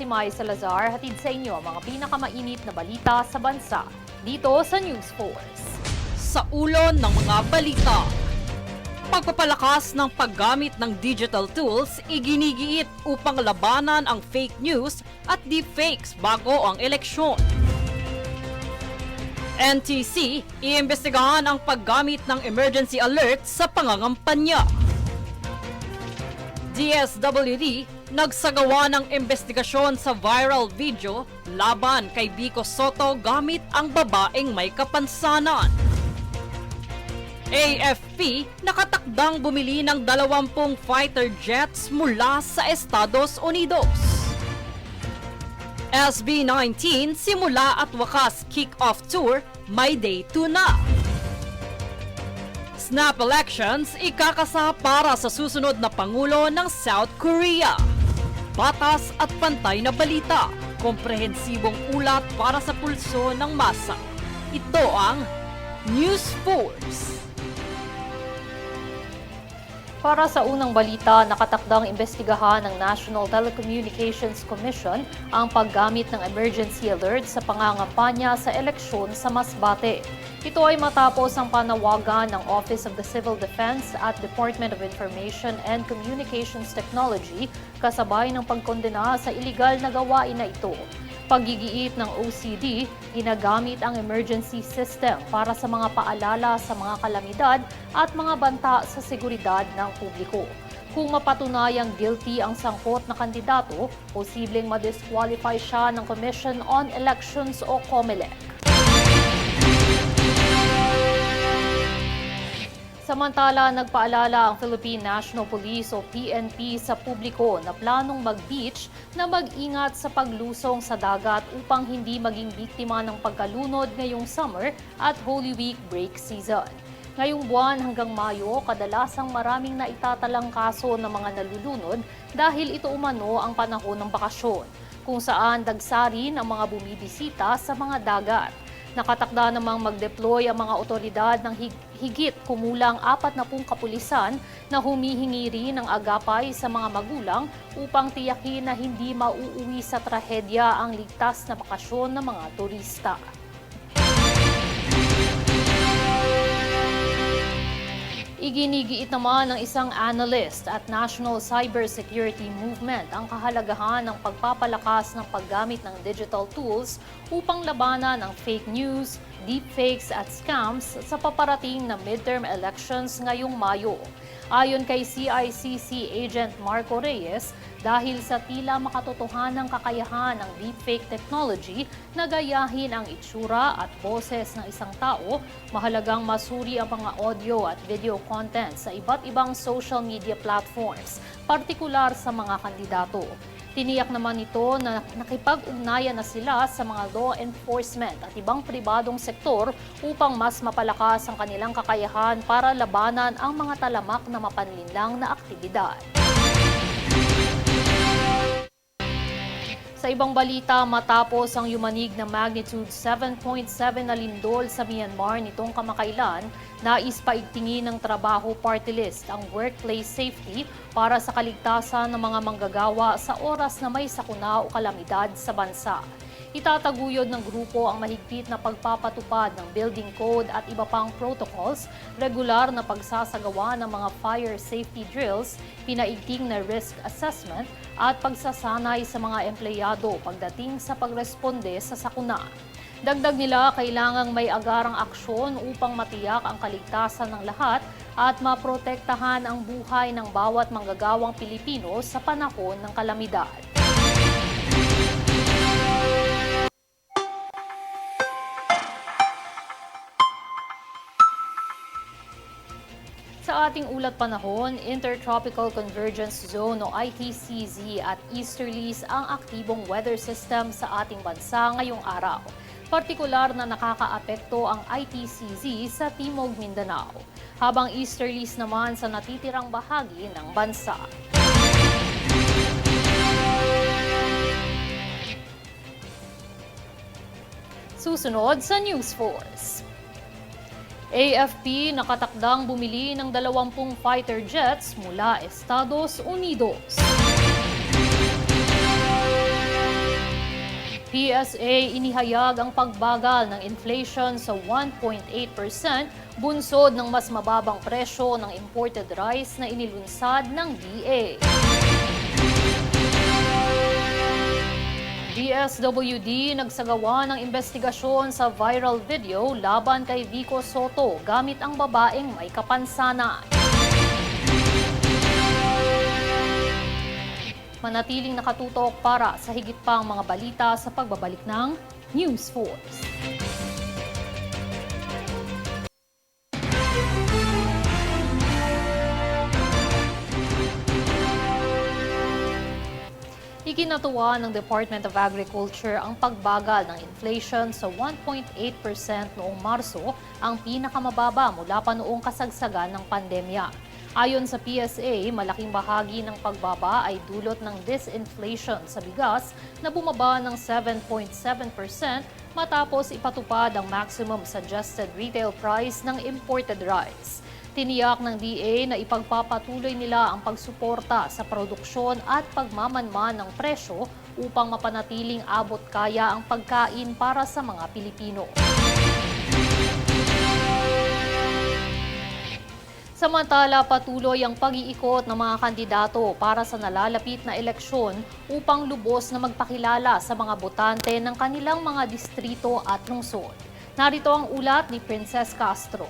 Mai Salazar, hatid sa inyo ang mga pinakamainit na balita sa bansa dito sa News Force. Sa ulo ng mga balita, pagpapalakas ng paggamit ng digital tools iginigiit upang labanan ang fake news at deepfakes bago ang eleksyon. NTC, iimbestigahan ang paggamit ng emergency alert sa pangangampanya. DSWD, nagsagawa ng investigasyon sa viral video laban kay Vico Sotto gamit ang babaeng may kapansanan. AFP, nakatakdang bumili ng 20 fighter jets mula sa Estados Unidos. SB19, simula at wakas kick-off tour, may day 2 na. Snap elections, ikakasa para sa susunod na Pangulo ng South Korea. Batas at pantay na balita, komprehensibong ulat para sa pulso ng masa. Ito ang News Force. Para sa unang balita, nakatakdang imbestigahan ng National Telecommunications Commission ang paggamit ng emergency alert sa pangangampanya sa eleksyon sa Masbate. Ito ay matapos ang panawagan ng Office of the Civil Defense at Department of Information and Communications Technology kasabay ng pagkondena sa iligal na gawain na ito. Paggigiit ng OCD, ginagamit ang emergency system para sa mga paalala sa mga kalamidad at mga banta sa seguridad ng publiko. Kung mapatunayang guilty ang sangkot na kandidato, posibleng ma-disqualify siya ng Commission on Elections o COMELEC. Samantala, nagpaalala ang Philippine National Police o PNP sa publiko na planong mag-beach na mag-ingat sa paglusong sa dagat upang hindi maging biktima ng pagkalunod ngayong summer at Holy Week break season. Ngayong buwan hanggang Mayo, kadalasang maraming naitatalang kaso ng mga nalulunod dahil ito umano ang panahon ng bakasyon, kung saan dagsarin ang mga bumibisita sa mga dagat. Nakatakda namang mag-deploy ang mga otoridad ng higit kumulang 40 kapulisan na humihingi rin ng agapay sa mga magulang upang tiyakin na hindi mauuwi sa trahedya ang ligtas na bakasyon ng mga turista. Iginigiit naman ng isang analyst at National Cybersecurity Movement ang kahalagahan ng pagpapalakas ng paggamit ng digital tools upang labanan ang fake news, deepfakes at scams sa paparating na midterm elections ngayong Mayo. Ayon kay CICC Agent Marco Reyes, dahil sa tila makatotohanang kakayahan ng deepfake technology na gayahin ang itsura at boses ng isang tao, mahalagang masuri ang mga audio at video content sa iba't ibang social media platforms, partikular sa mga kandidato. Tiniyak naman nito na nakipag-ugnayan na sila sa mga law enforcement at ibang pribadong sektor upang mas mapalakas ang kanilang kakayahan para labanan ang mga talamak na mapanlinlang na aktibidad. Sa ibang balita, matapos ang yumanig na magnitude 7.7 na lindol sa Myanmar nitong kamakailan, nais paigtingin ng Trabaho Party List ang workplace safety para sa kaligtasan ng mga manggagawa sa oras na may sakuna o kalamidad sa bansa. Itataguyod ng grupo ang mahigpit na pagpapatupad ng building code at iba pang protocols, regular na pagsasagawa ng mga fire safety drills, pinaigting na risk assessment at pagsasanay sa mga empleyado pagdating sa pagresponde sa sakuna. Dagdag nila, kailangang may agarang aksyon upang matiyak ang kaligtasan ng lahat at maprotektahan ang buhay ng bawat manggagawang Pilipino sa panahon ng kalamidad. Sa ating ulat panahon, Intertropical Convergence Zone o ITCZ at Easterlies ang aktibong weather system sa ating bansa ngayong araw. Partikular na nakakaapekto ang ITCZ sa Timog Mindanao, habang Easterlies naman sa natitirang bahagi ng bansa. Susunod sa News Force. AFP nakatakdang bumili ng 20 fighter jets mula Estados Unidos. PSA inihayag ang pagbagal ng inflation sa 1.8%, bunsod ng mas mababang presyo ng imported rice na inilunsad ng DA. DSWD nagsagawa ng investigasyon sa viral video laban kay Vico Soto gamit ang babaeng may kapansanan. Manatiling nakatutok para sa higit pang mga balita sa pagbabalik ng News Force. Ikinatuwa ng Department of Agriculture ang pagbagal ng inflation sa 1.8% noong Marso, ang pinakamababa mula pa noong kasagsagan ng pandemya. Ayon sa PSA, malaking bahagi ng pagbaba ay dulot ng disinflation sa bigas na bumaba ng 7.7% matapos ipatupad ang maximum suggested retail price ng imported rice. Tiniyak ng DA na ipagpapatuloy nila ang pagsuporta sa produksyon at pagmamanman ng presyo upang mapanatiling abot kaya ang pagkain para sa mga Pilipino. Samantala, patuloy ang pag-iikot ng mga kandidato para sa nalalapit na eleksyon upang lubos na magpakilala sa mga botante ng kanilang mga distrito at lungsod. Narito ang ulat ni Princess Castro.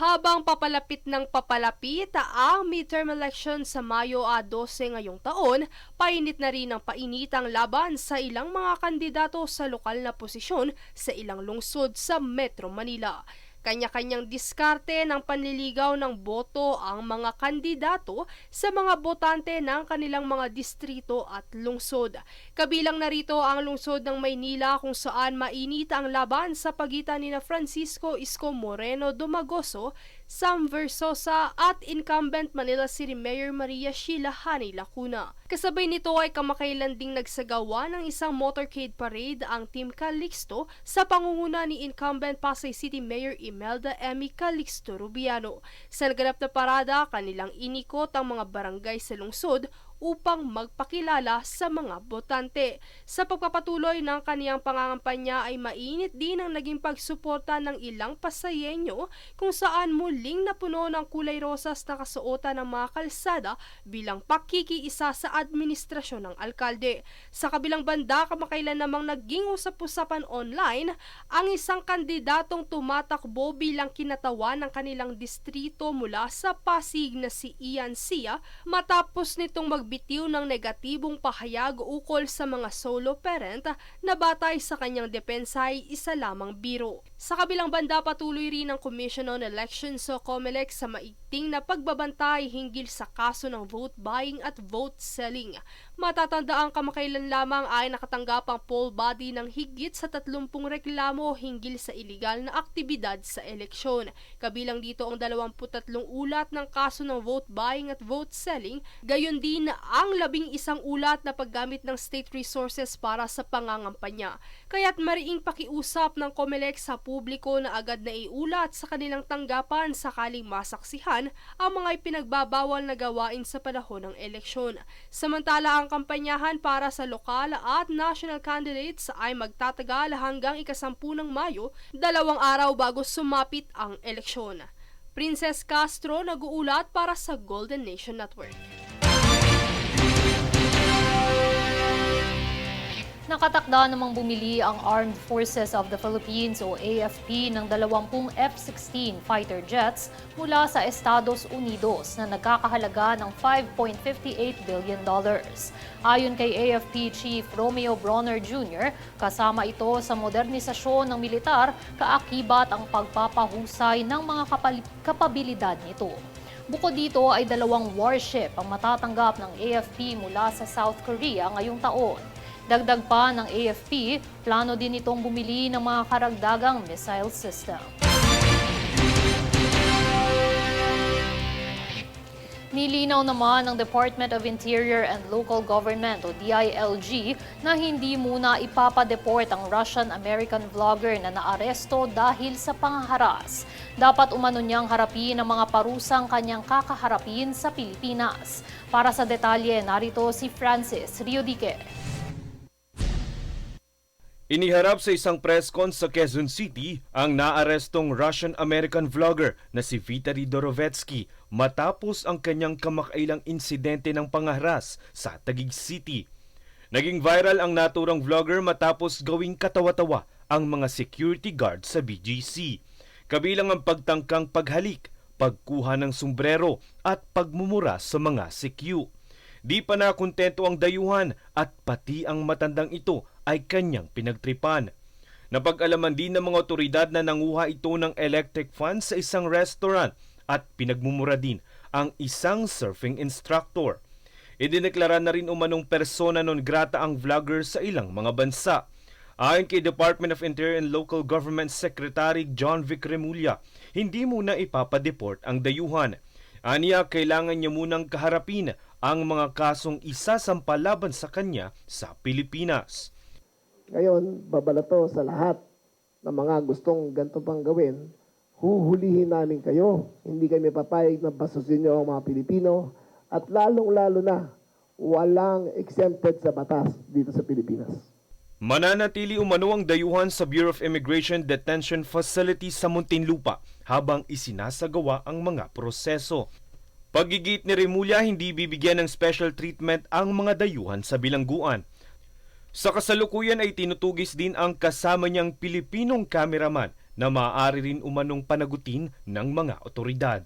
Habang papalapit ng papalapit ang midterm election sa Mayo 12 ngayong taon, painit na rin ang painit ang laban sa ilang mga kandidato sa lokal na posisyon sa ilang lungsod sa Metro Manila. Kanya-kanyang diskarte ng panliligaw ng boto ang mga kandidato sa mga botante ng kanilang mga distrito at lungsod. Kabilang narito ang lungsod ng Maynila kung saan mainit ang laban sa pagitan ni Francisco Isko Moreno Domagoso, Sam Versosa at incumbent Manila City Mayor Maria Sheila Hanay Lacuna. Kasabay nito ay kamakailan ding nagsagawa ng isang motorcade parade ang Team Calixto sa pangunguna ni incumbent Pasay City Mayor Imelda Emmy Calixto Rubiano. Sa naganap na parada, kanilang inikot ang mga barangay sa lungsod upang magpakilala sa mga botante. Sa pagpapatuloy ng kaniyang pangangampanya ay mainit din ang naging pagsuporta ng ilang Pasayenyo kung saan muling napuno ng kulay rosas na kasuotan ng mga kalsada bilang pakikiisa sa administrasyon ng alkalde. Sa kabilang banda, kamakailan namang naging usap-usapan online ang isang kandidatong tumatakbo bilang kinatawan ng kanilang distrito mula sa Pasig na si Ian Sia matapos nitong magbitiw ng negatibong pahayag ukol sa mga solo parent na batay sa kanyang depensa ay isa lamang biro. Sa kabilang banda, patuloy rin ang Commission on Elections o COMELEC sa maigting na pagbabantay hinggil sa kaso ng vote buying at vote selling. Matatanda ang kamakailan lamang ay nakatanggap ang poll body ng higit sa 30 reklamo hinggil sa iligal na aktibidad sa eleksyon. Kabilang dito ang 23 ulat ng kaso ng vote buying at vote selling, gayon din ang 11 ulat na paggamit ng state resources para sa pangangampanya. Kaya't mariing pakiusap ng COMELEC sa publiko na agad na iulat sa kanilang tanggapan sakaling masaksihan ang mga ipinagbabawal na gawain sa panahon ng eleksyon. Samantala, ang kampanyahan para sa lokal at national candidates ay magtatagal hanggang ika-10 ng Mayo, 2 araw bago sumapit ang eleksyon. Princess Castro, nag-uulat para sa Golden Nation Network. Nakatakda namang bumili ang Armed Forces of the Philippines o AFP ng 20 F-16 fighter jets mula sa Estados Unidos na nagkakahalaga ng $5.58 billion. Ayon kay AFP Chief Romeo Bronner Jr., kasama ito sa modernisasyon ng militar, kaakibat ang pagpapahusay ng mga kapabilidad nito. Bukod dito ay 2 warship ang matatanggap ng AFP mula sa South Korea ngayong taon. Dagdag pa ng AFP, plano din itong bumili ng mga karagdagang missile system. Nilinaw naman ng Department of Interior and Local Government o DILG na hindi muna ipapadeport ang Russian-American vlogger na naaresto dahil sa pangharas. Dapat umano niyang harapin ang mga parusang kanyang kakaharapin sa Pilipinas. Para sa detalye, narito si Francis Riodique. Iniharap sa isang press con sa Quezon City ang naarestong Russian-American vlogger na si Vitali Dorovetsky matapos ang kanyang kamakailang insidente ng pangahras sa Taguig City. Naging viral ang naturang vlogger matapos gawing katawa-tawa ang mga security guard sa BGC. Kabilang ang pagtangkang paghalik, pagkuha ng sombrero at pagmumura sa mga CQ. Di pa nakontento ang dayuhan at pati ang matandang ito ay kanyang pinagtripan. Napag-alaman din ng mga otoridad na nanguha ito ng electric fan sa isang restaurant at pinagmumura din ang isang surfing instructor. Idineklara na rin umanong persona non grata ang vlogger sa ilang mga bansa. Ayon kay Department of Interior and Local Government Secretary John Vic Remulla, hindi muna ipapadeport ang dayuhan. Aniya, kailangan niya munang kaharapin ang mga kasong isasampa laban sa kanya sa Pilipinas. Ngayon, babalato sa lahat ng mga gustong ganito pang gawin, huhulihin namin kayo. Hindi kami papayag na basusin nyo ang mga Pilipino at lalong-lalo na walang exempted sa batas dito sa Pilipinas. Mananatili umano ang dayuhan sa Bureau of Immigration Detention Facility sa Muntinlupa habang isinasagawa ang mga proseso. Paggigit ni Remulla, hindi bibigyan ng special treatment ang mga dayuhan sa bilangguan. Sa kasalukuyan ay tinutugis din ang kasama niyang Pilipinong cameraman na maaari rin umanong panagutin ng mga otoridad.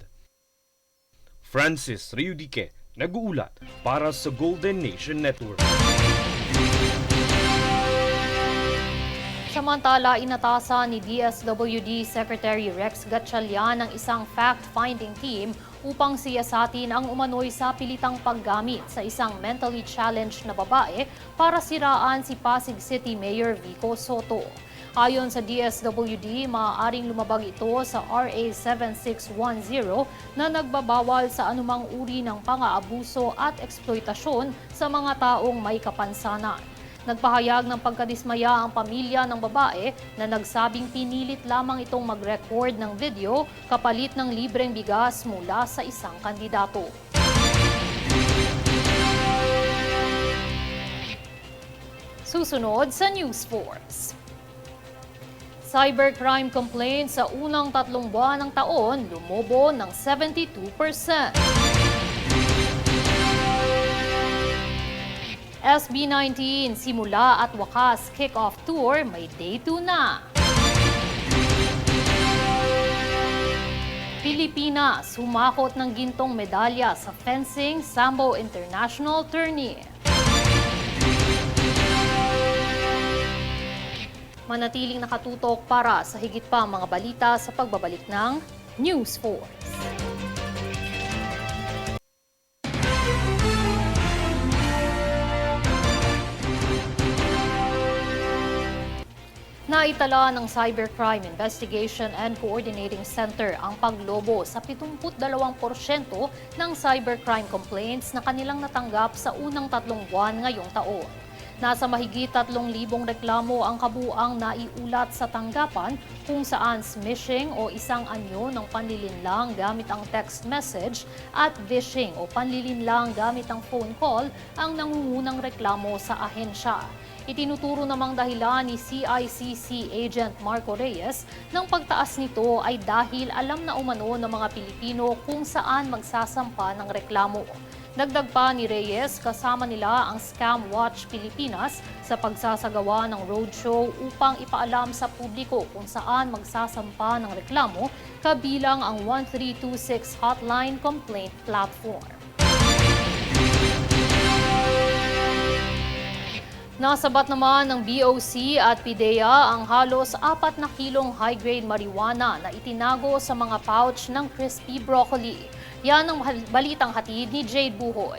Francis Riudique, nag-uulat para sa Golden Nation Network. Samantala, inatasan ni DSWD Secretary Rex Gatchalian ang isang fact-finding team upang siyasatin ang umano'y sa pilitang paggamit sa isang mentally challenged na babae para siraan si Pasig City Mayor Vico Soto. Ayon sa DSWD, maaaring lumabag ito sa RA 7610 na nagbabawal sa anumang uri ng pang-aabuso at eksploitasyon sa mga taong may kapansanan. Nagpahayag ng pagkadismaya ang pamilya ng babae na nagsabing pinilit lamang itong mag-record ng video kapalit ng libreng bigas mula sa isang kandidato. Susunod sa News Force. Cybercrime complaints sa unang 3 buwan ng taon lumobo ng 72%. SB19, simula at wakas kick-off tour, may day 2 na. Pilipinas, humakot ng gintong medalya sa fencing Sambo International Tourney. Manatiling nakatutok para sa higit pa mga balita sa pagbabalik ng News Force. Naitala ng Cybercrime Investigation and Coordinating Center ang paglobo sa 72% ng cybercrime complaints na kanilang natanggap sa unang 3 buwan ngayong taon. Nasa mahigit 3,000 reklamo ang kabuuang naiulat sa tanggapan kung saan smishing o isang anyo ng panlilinlang gamit ang text message at vishing o panlilinlang gamit ang phone call ang nangungunang reklamo sa ahensya. Itinuturo namang dahilan ni CICC Agent Marco Reyes ng pagtaas nito ay dahil alam na umano ng mga Pilipino kung saan magsasampa ng reklamo. Dagdag pa ni Reyes, kasama nila ang Scam Watch Pilipinas sa pagsasagawa ng roadshow upang ipaalam sa publiko kung saan magsasampa ng reklamo, kabilang ang 1326 Hotline Complaint Platform. Nasabat naman ng BOC at PIDEA ang halos 4 na kilong high-grade marijuana na itinago sa mga pouch ng crispy broccoli. Yan ang balitang hatid ni Jade Buhoy.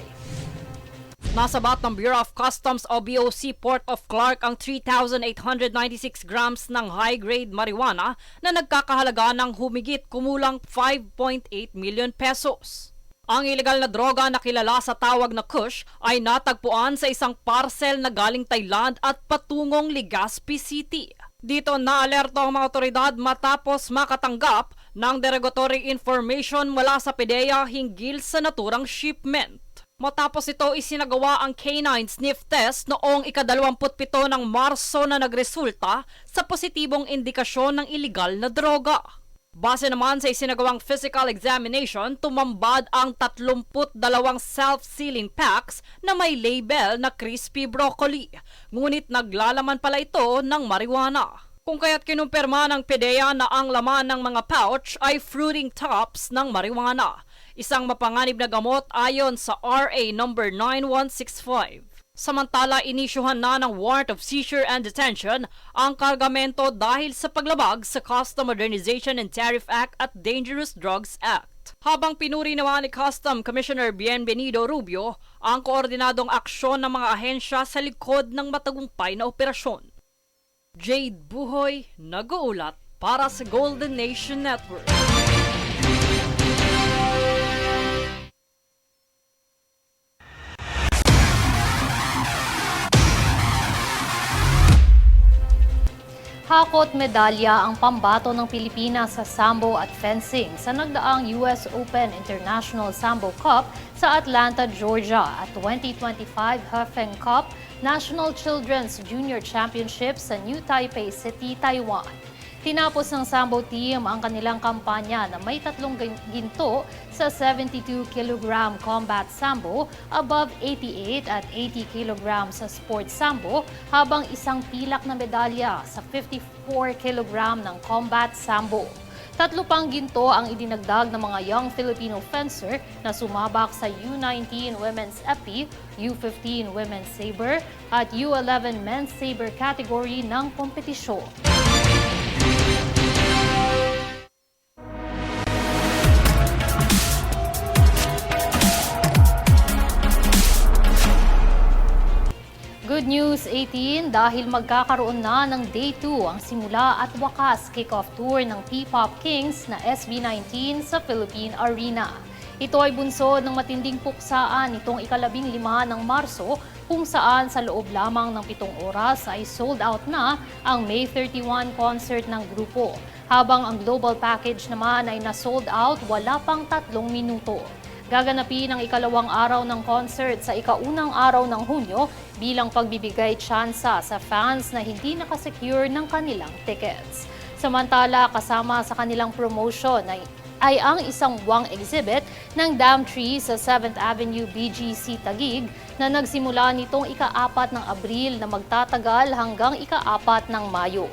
Nasabat ng Bureau of Customs o BOC Port of Clark ang 3,896 grams ng high-grade marijuana na nagkakahalaga ng humigit kumulang 5.8 million pesos. Ang ilegal na droga na kilala sa tawag na Kush ay natagpuan sa isang parcel na galing Thailand at patungong Legazpi City. Dito naalerto ang mga otoridad matapos makatanggap ng derogatory information mula sa PIDEA hinggil sa naturang shipment. Matapos ito isinagawa ang canine sniff test noong ika-27 ng Marso na nagresulta sa positibong indikasyon ng iligal na droga. Base naman sa isinagawang physical examination, tumambad ang 32 self-sealing packs na may label na crispy broccoli. Ngunit naglalaman pala ito ng marijuana. Kung kaya't kinumpirma ng PDEA na ang laman ng mga pouch ay fruiting tops ng marijuana. Isang mapanganib na gamot ayon sa RA number 9165. Samantala, inisyuhan na ng warrant of seizure and detention ang kargamento dahil sa paglabag sa Custom Modernization and Tariff Act at Dangerous Drugs Act. Habang pinuri naman ni Custom Commissioner Bienvenido Rubio ang koordinadong aksyon ng mga ahensya sa likod ng matagumpay na operasyon. Jade Buhoy, nag-uulat para sa Golden Nation Network. Hakot medalya ang pambato ng Pilipinas sa sambo at fencing sa nagdaang US Open International Sambo Cup sa Atlanta, Georgia at 2025 Hefeng Cup National Children's Junior Championship sa New Taipei City, Taiwan. Tinapos ng Sambo team ang kanilang kampanya na may 3 ginto sa 72 kg combat sambo, above 88 at 80 kg sa sports sambo, habang isang pilak na medalya sa 54 kg ng combat sambo. 3 pang ginto ang idinagdag ng mga young Filipino fencer na sumabak sa U19 Women's Epi, U15 Women's Saber at U11 Men's Saber category ng kompetisyon. Good News 18 dahil magkakaroon na ng Day 2 ang simula at wakas kick-off tour ng P-Pop Kings na SB19 sa Philippine Arena. Ito ay bunsod ng matinding puksaan nitong ika-15 ng Marso kung saan sa loob lamang ng 7 oras ay sold out na ang May 31 concert ng grupo. Habang ang global package naman ay na-sold out wala pang 3 minuto. Gaganapin ang ikalawang araw ng concert sa ikaunang araw ng Hunyo bilang pagbibigay tsansa sa fans na hindi nakasecure ng kanilang tickets. Samantala, kasama sa kanilang promotion ay ang isang wang exhibit ng Dam Tree sa 7th Avenue BGC Taguig na nagsimula nitong ika-4 ng Abril na magtatagal hanggang ika-4 ng Mayo.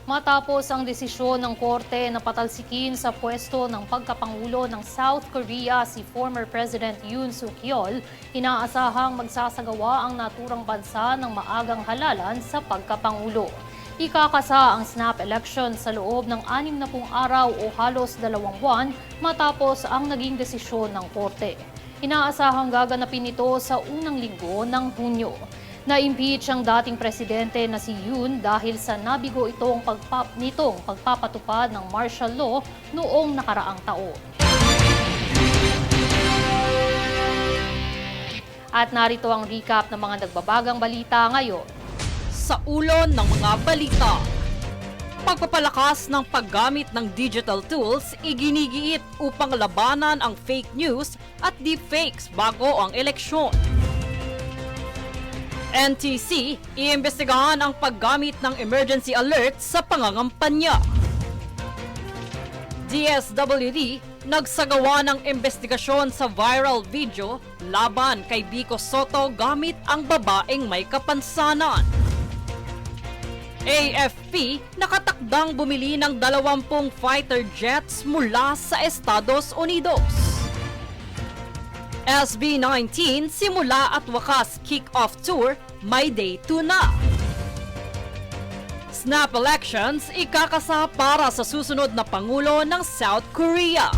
Matapos ang desisyon ng korte na patalsikin sa pwesto ng pagkapangulo ng South Korea si former President Yoon Suk Yeol, inaasahang magsasagawa ang naturang bansa ng maagang halalan sa pagkapangulo. Ikakasa ang snap election sa loob ng 60 araw o halos 2 buwan matapos ang naging desisyon ng korte. Inaasahang gaganapin ito sa unang linggo ng Hunyo. Na-impeach ang dating presidente na si Yoon dahil sa nabigo itong pagpapatupad ng martial law noong nakaraang taon. At narito ang recap ng mga nagbabagang balita ngayon. Sa ulo ng mga balita, pagpapalakas ng paggamit ng digital tools iginigiit upang labanan ang fake news at deepfakes bago ang eleksyon. NTC, iimbestigahan ang paggamit ng emergency alert sa pangangampanya. DSWD, nagsagawa ng investigasyon sa viral video laban kay Vico Soto gamit ang babaeng may kapansanan. AFP, nakatakdang bumili ng 20 fighter jets mula sa Estados Unidos. SB19, simula at wakas kick-off tour, may Day 2 na. Snap elections, ikakasa para sa susunod na Pangulo ng South Korea.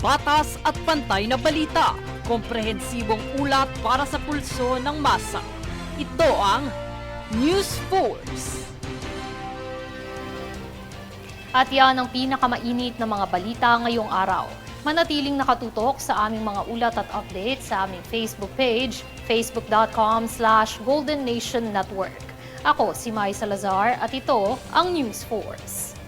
Batas at pantay na balita, komprehensibong ulat para sa pulso ng masa. Ito ang News Force. At yan ang pinakamainit na mga balita ngayong araw. Manatiling nakatutok sa aming mga ulat at updates sa aming Facebook page, facebook.com/Golden Nation Network. Ako si Mai Salazar at ito ang News Force.